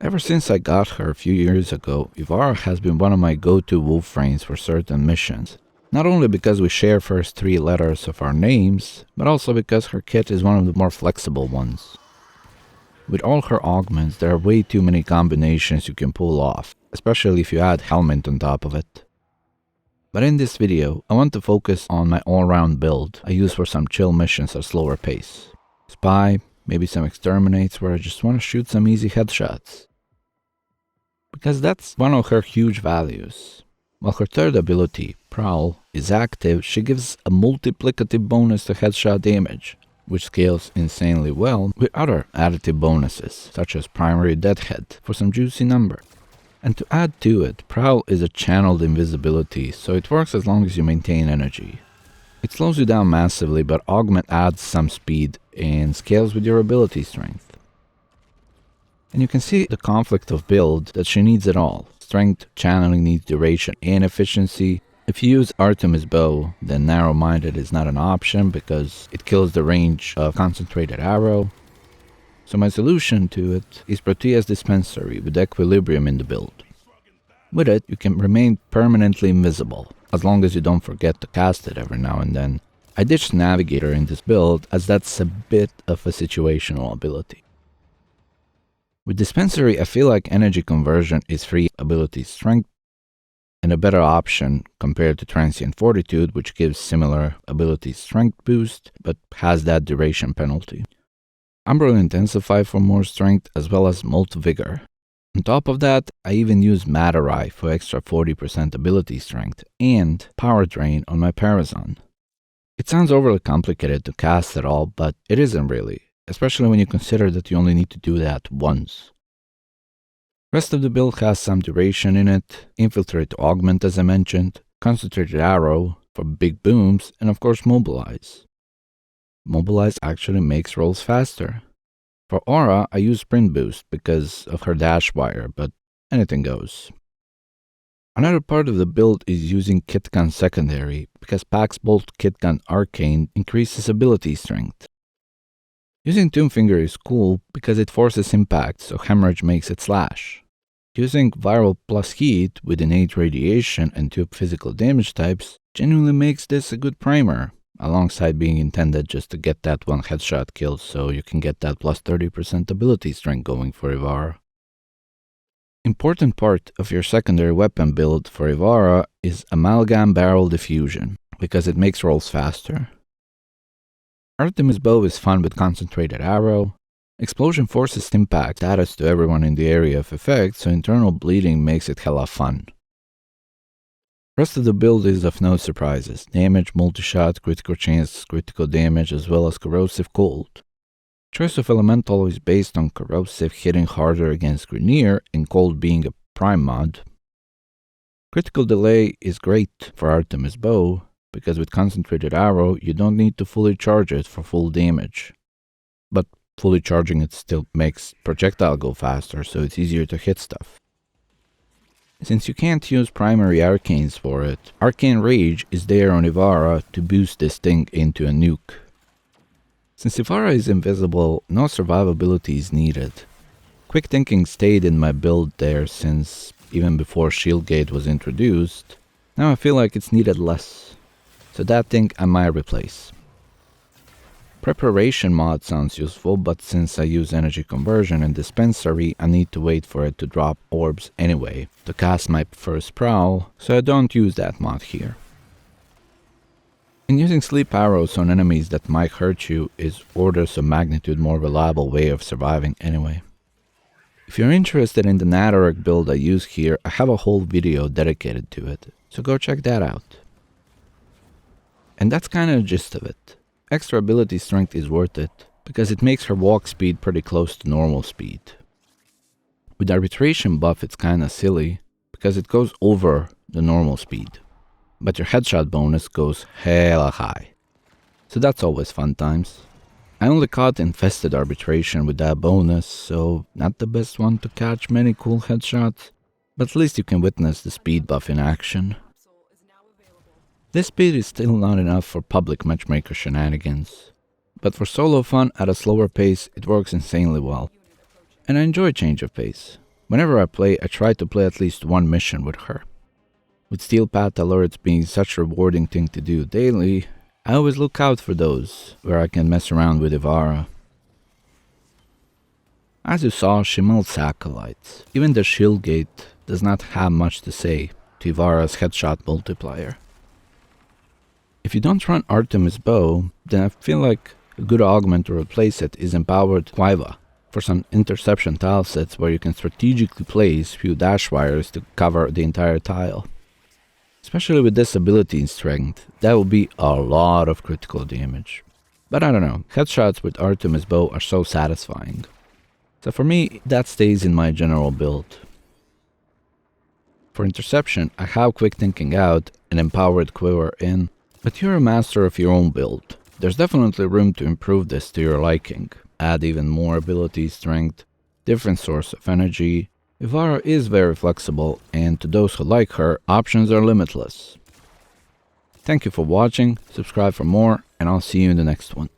Ever since I got her a few years ago, Ivara has been one of my go-to warframes for certain missions. Not only because we share first 3 letters of our names, but also because her kit is one of the more flexible ones. With all her augments, there are way too many combinations you can pull off, especially if you add helmet on top of it. But in this video, I want to focus on my all-round build I use for some chill missions at a slower pace. Spy, maybe some exterminates where I just want to shoot some easy headshots. Because that's one of her huge values. While her third ability, Prowl, is active, she gives a multiplicative bonus to headshot damage, which scales insanely well with other additive bonuses, such as primary deadhead for some juicy number. And to add to it, Prowl is a channeled invisibility, so it works as long as you maintain energy. It slows you down massively, but Augment adds some speed and scales with your ability strength. And you can see the conflict of build that she needs it all. Strength, channeling needs duration and efficiency. If you use Artemis Bow, then narrow-minded is not an option because it kills the range of concentrated arrow. So my solution to it is Protea's Dispensary with Equilibrium in the build. With it, you can remain permanently invisible, as long as you don't forget to cast it every now and then. I ditched Navigator in this build as that's a bit of a situational ability. With Dispensary, I feel like energy conversion is free ability strength and a better option compared to Transient Fortitude, which gives similar ability strength boost, but has that duration penalty. Umbral Intensify for more strength as well as Molt Vigor. On top of that, I even use Matter Eye for extra 40% ability strength and Power Drain on my Parazon. It sounds overly complicated to cast at all, but it isn't really, especially when you consider that you only need to do that once. Rest of the build has some duration in it, Infiltrate to Augment as I mentioned, Concentrated Arrow for big booms, and of course Mobilize. Mobilize actually makes rolls faster. For Aura, I use Sprint Boost because of her dash wire, but anything goes. Another part of the build is using Kitgun Secondary, because Pax Bolt Kitgun Arcane increases ability strength. Using Tomb Finger is cool because it forces impact, so Hemorrhage makes it slash. Using Viral plus Heat with innate radiation and 2 physical damage types genuinely makes this a good primer, alongside being intended just to get that one headshot kill so you can get that plus 30% ability strength going for Ivara. Important part of your secondary weapon build for Ivara is Amalgam Barrel Diffusion, because it makes rolls faster. Artemis Bow is fun with concentrated arrow. Explosion forces impact status to everyone in the area of effect, so internal bleeding makes it hella fun. Rest of the build is of no surprises. Damage, multi-shot, critical chance, critical damage, as well as corrosive cold. Choice of elemental is based on corrosive hitting harder against Grineer and cold being a prime mod. Critical delay is great for Artemis Bow, because with concentrated arrow you don't need to fully charge it for full damage. But fully charging it still makes projectile go faster, so it's easier to hit stuff. Since you can't use primary arcanes for it, Arcane Rage is there on Ivara to boost this thing into a nuke. Since Ivara is invisible, no survivability is needed. Quick Thinking stayed in my build there since even before Shieldgate was introduced. Now I feel like it's needed less, so that thing I might replace. Preparation mod sounds useful, but since I use energy conversion and dispensary, I need to wait for it to drop orbs anyway to cast my first prowl, so I don't use that mod here. And using sleep arrows on enemies that might hurt you is orders of magnitude more reliable way of surviving anyway. If you're interested in the Nataric build I use here, I have a whole video dedicated to it, so go check that out. And that's kinda the gist of it. Extra ability strength is worth it, because it makes her walk speed pretty close to normal speed. With arbitration buff it's kinda silly, because it goes over the normal speed, but your headshot bonus goes hella high. So that's always fun times. I only caught infested arbitration with that bonus, so not the best one to catch many cool headshots, but at least you can witness the speed buff in action. This speed is still not enough for public matchmaker shenanigans, but for solo fun at a slower pace it works insanely well, and I enjoy change of pace. Whenever I play, I try to play at least one mission with her. With Steel Path alerts being such a rewarding thing to do daily, I always look out for those where I can mess around with Ivara. As you saw, she melts acolytes. Even the shield gate does not have much to say to Ivara's headshot multiplier. If you don't run Artemis Bow, then I feel like a good augment to replace it is Empowered Quiva for some interception tile sets where you can strategically place few dash wires to cover the entire tile. Especially with this ability in strength, that will be a lot of critical damage. But I don't know, headshots with Artemis Bow are so satisfying. So for me, that stays in my general build. For interception, I have Quick Thinking out and Empowered Quiver in, but you're a master of your own build. There's definitely room to improve this to your liking. Add even more ability, strength, different source of energy. Ivara is very flexible, and to those who like her, options are limitless. Thank you for watching, subscribe for more, and I'll see you in the next one.